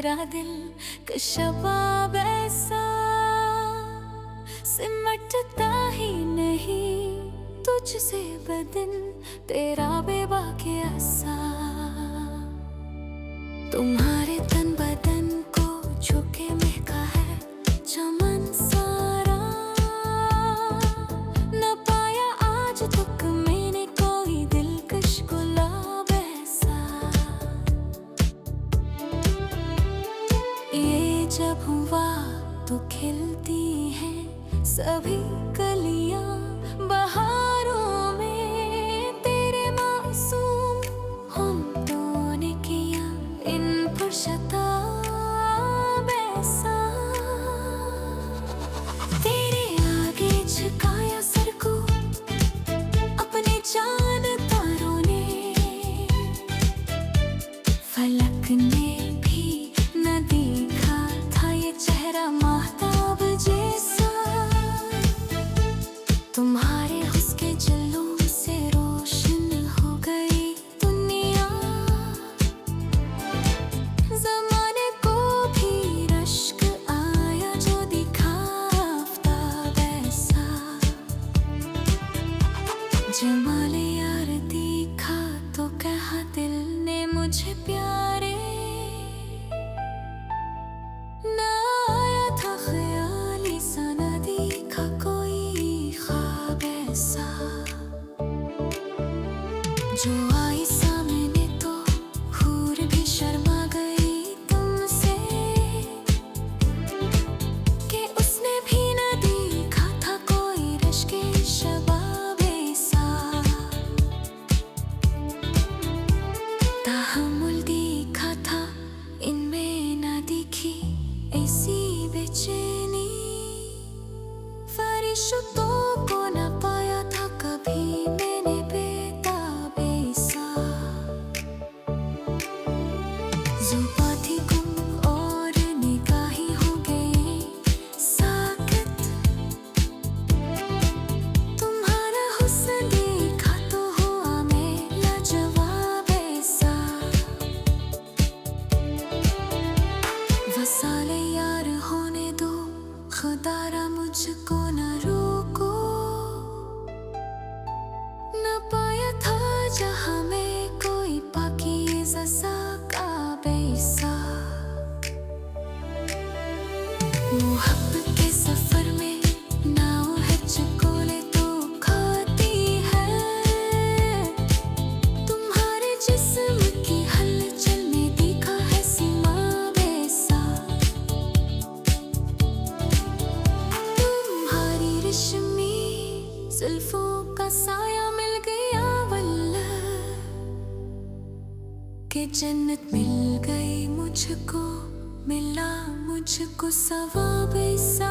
मेरा दिल का शबाब ऐसा सिमटता ही नहीं तुझसे बदन तेरा बेबाकी ऐसा। तुम्हारे तन बदन को छूके महका है चमन सारा, न पाया आज तक मैंने कोई दिलकश गुलाब ऐसा। ये जब हुआ तो खिलती हैं सभी कलियां बहारों में, तेरे मासूम होंठों ने किया इन पर शताब ऐसा। तेरे आगे झुकाया सर को अपने चांद तारों ने, फलक ने भी न देखा था ये चेहरा महताब जैसा। तुम्हारे हुस्न जुलूम से रोशन हो गई दुनिया, ज़माने को भी रश्क आया जो दिखा आफ़ताब ऐसा। जमाले यार देखा तो कहा दिल ने मुझे प्यारे, ना आया था ख्याली सा न देखा कोई ख्वाब ऐसा। जो आई सामने तो हूर भी शर्मा गई तुमसे, कि उसने भी न देखा था कोई रश्के शबाब ऐसा। तहम्मुल देखा था इनमें न दिखी ऐसी बेचैनी, फरिश्तों को न पाया था कभी मैंने बेताब ऐसा। ज़ुबां थी गुम और निगाहें हो गई साकित, तुम्हारा हुस्न देखा तो हुआ मैं लाजवाब ऐसा। वसाले यार होने दो खुदारा मुझको न रोको, न पाया था जहां में कोई पाकीज़ा सा ख्वाब ऐसा। मोहब्बत के सफर में नाव है चकोले तो खाती है, तुम्हारे जिस्म की हलचल में देखा है सीमाब ऐसा। तुम्हारी रेशमी जुल्फों का साया मिल गया वल्लाह, कि जन्नत मिल गई मुझको, मिला मुझको सवाब ऐसा।